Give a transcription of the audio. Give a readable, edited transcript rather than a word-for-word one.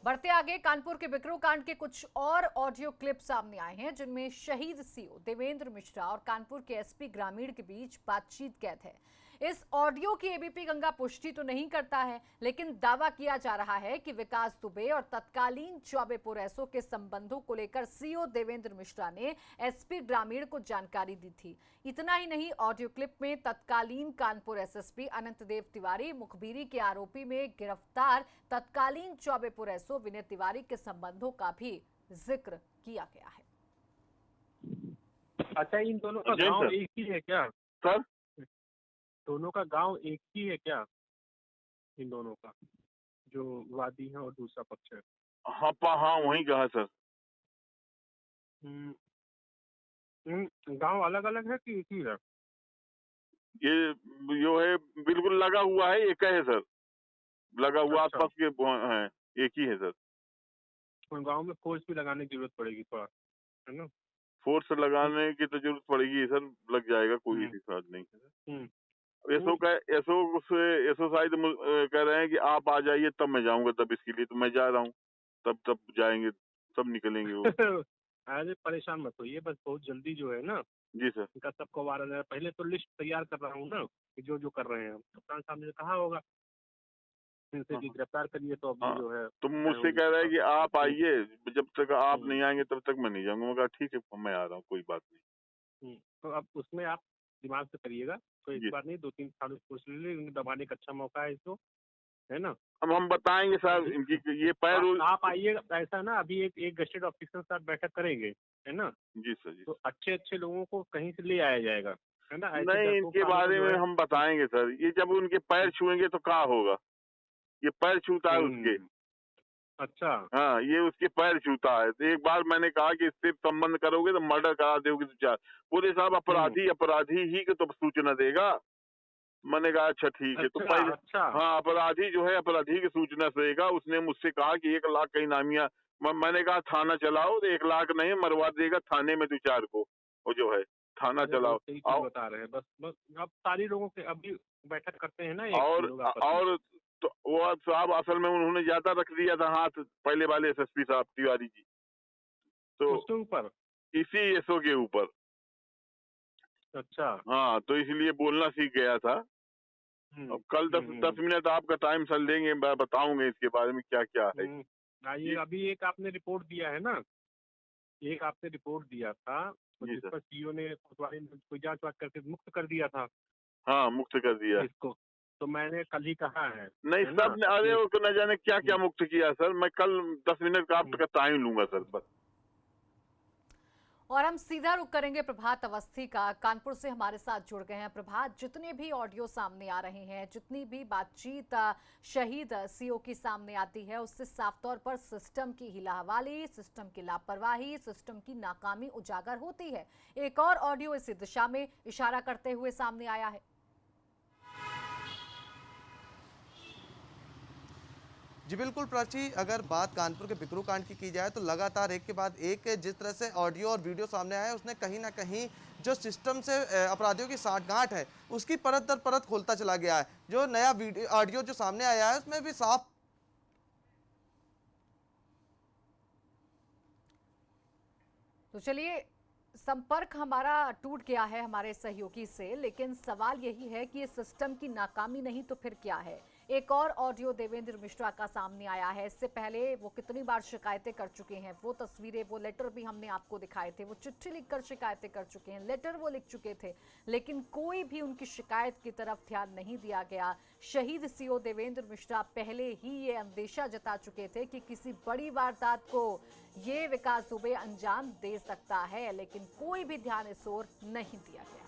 बढ़ते आगे, कानपुर के बिकरू कांड के कुछ और ऑडियो क्लिप सामने आए हैं जिनमें शहीद सीओ देवेंद्र मिश्रा और कानपुर के एसपी ग्रामीण के बीच बातचीत कैद है। इस ऑडियो की एबीपी गंगा पुष्टि तो नहीं करता है, लेकिन दावा किया जा रहा है कि विकास दुबे और तत्कालीन चौबेपुर एसओ के संबंधों को लेकर सीओ देवेंद्र मिश्रा ने एसपी ग्रामीण को जानकारी दी थी। इतना ही नहीं, ऑडियो क्लिप में तत्कालीन कानपुर एसएसपी अनंत देव तिवारी, मुखबिरी के आरोपी में गिरफ्तार तत्कालीन चौबेपुर एसओ विनय तिवारी के संबंधों का भी जिक्र किया गया है। अच्छा, इन दोनों का गांव एक ही है क्या सर? दोनों का गांव एक ही है क्या? इन दोनों का जो वादी है और दूसरा पक्ष है। हाँ वहीं का है सर। गांव अलग अलग है कि एक ही है? ये जो है बिल्कुल लगा हुआ है, एक है सर। लगा हुआ अच्छा। आसपास के हैं, एक ही है सर। गांव में फोर्स भी लगाने की जरूरत पड़ेगी थोड़ा, है ना? फोर्स लगाने की तो जरूरत पड़ेगी सर, लग जाएगा, कोई इशू नहीं है। एसओ शायद कह रहे हैं कि आप आ जाइए तब मैं जाऊंगा, तब इसके लिए तो मैं जा रहा हूँ, तब जाएंगे, तब निकलेंगे वो। अरे परेशान मत होइए, बस बहुत जल्दी जो है ना जी सर। इनका सबको वारंट है। पहले तो लिस्ट तैयार कर रहा हूँ ना कि जो जो कर रहे हैं, कप्तान साहब ने कहा होगा इनसे कि गिरफ्तार करिए, तो अब जो है तो मुझसे कह रहा है कि आप आइए, जब तक आप नहीं आएंगे तब तक मैं नहीं जाऊंगा। मैं कहा ठीक है, मैं आ रहा हूँ, कोई बात नहीं। तो अब उसमें आप दिमाग से करिएगा, तो एक बार नहीं 2-3 सालों कोर्स ले ली, इन्हें दबाने का अच्छा मौका है इसको, है ना? अब हम बताएंगे सर इनकी ये पैर आप आइए, ऐसा ना अभी एक गस्टेड ऑफिसर के साथ बैठक करेंगे, है ना? जी सर जी। तो अच्छे लोगों को कहीं से ले आया जाएगा, है ना? नहीं, इनके बारे में हम बताएंगे सर। ये जब उनके पैर छुएंगे तो क्या होगा? ये पैर छूता है उसके। अच्छा। हाँ, ये उसके पैर छूता है। तो एक बार मैंने कहा कि इससे संबंध करोगे तो मर्डर करा दोगे तो चार। बोले साहब अपराधी ही को तो सूचना देगा। मैंने कहा अच्छा ठीक है। तो पहले हाँ, अपराधी जो है अपराधी की सूचना से देगा। उसने मुझसे कहा कि 1 लाख का इनामिया। मैंने कहा थाना चलाओ, तो 1 लाख नहीं मरवा देगा थाने में 2-4 को। वो जो है थाना चलाओ। बता रहे हैं बस अब सारी लोगों के अभी बैठक करते हैं ना और तो वो साहब असल में उन्होंने ज्यादा रख दिया था हाथ, पहले वाले एसएसपी साहब तिवारी जी, तो उसके ऊपर, इसी एसओ के ऊपर। अच्छा। हाँ, तो इसलिए बोलना सीख गया था। अब कल 10 मिनट आपका टाइम सर लेंगे, मैं बताऊंगा इसके बारे में क्या क्या है। आइए, अभी एक आपने रिपोर्ट दिया है ना, एक आपने रिपोर्ट दिया था जिस पर सीओ ने कोतवाली में कोई जांच वाच करके मुक्त कर दिया था। हाँ, मुक्त कर दिया इसको, तो मैंने कल ही कहा है। नहीं सब ने, अरे वो न जाने क्या क्या मुक्त किया सर। मैं कल 10 मिनट का आपका टाइम लूंगा सर बस। और हम सीधा रुख करेंगे प्रभात अवस्थी का। कानपुर से हमारे साथ जुड़ गए हैं। प्रभात, जितने भी ऑडियो सामने आ रहे हैं, जितनी भी बातचीत शहीद सीओ की सामने आती है, उससे साफ तौर पर सिस्टम की हिलाहवाली, सिस्टम की लापरवाही, सिस्टम की नाकामी उजागर होती है। एक और ऑडियो इसी दिशा में इशारा करते हुए सामने आया है। जी बिल्कुल प्राची, अगर बात कानपुर के बिकरू कांड की जाए तो लगातार एक के बाद एक जिस तरह से ऑडियो और वीडियो सामने आया है, उसने कहीं ना कहीं जो सिस्टम से अपराधियों की साठगांठ है उसकी परत दर परत खोलता चला गया है। जो नया वीडियो ऑडियो जो सामने आया है उसमें भी साफ। तो चलिए, संपर्क हमारा टूट गया है हमारे सहयोगी से, लेकिन सवाल यही है कि ये सिस्टम की नाकामी नहीं तो फिर क्या है। एक और ऑडियो देवेंद्र मिश्रा का सामने आया है। इससे पहले वो कितनी बार शिकायतें कर चुके हैं, वो तस्वीरें, वो लेटर भी हमने आपको दिखाए थे। वो चिट्ठी लिखकर शिकायतें कर चुके हैं, लेटर वो लिख चुके थे, लेकिन कोई भी उनकी शिकायत की तरफ ध्यान नहीं दिया गया। शहीद सीओ देवेंद्र मिश्रा पहले ही ये अंदेशा जता चुके थे कि किसी बड़ी वारदात को ये विकास दुबे अंजाम दे सकता है, लेकिन कोई भी ध्यान इस ओर नहीं दिया गया।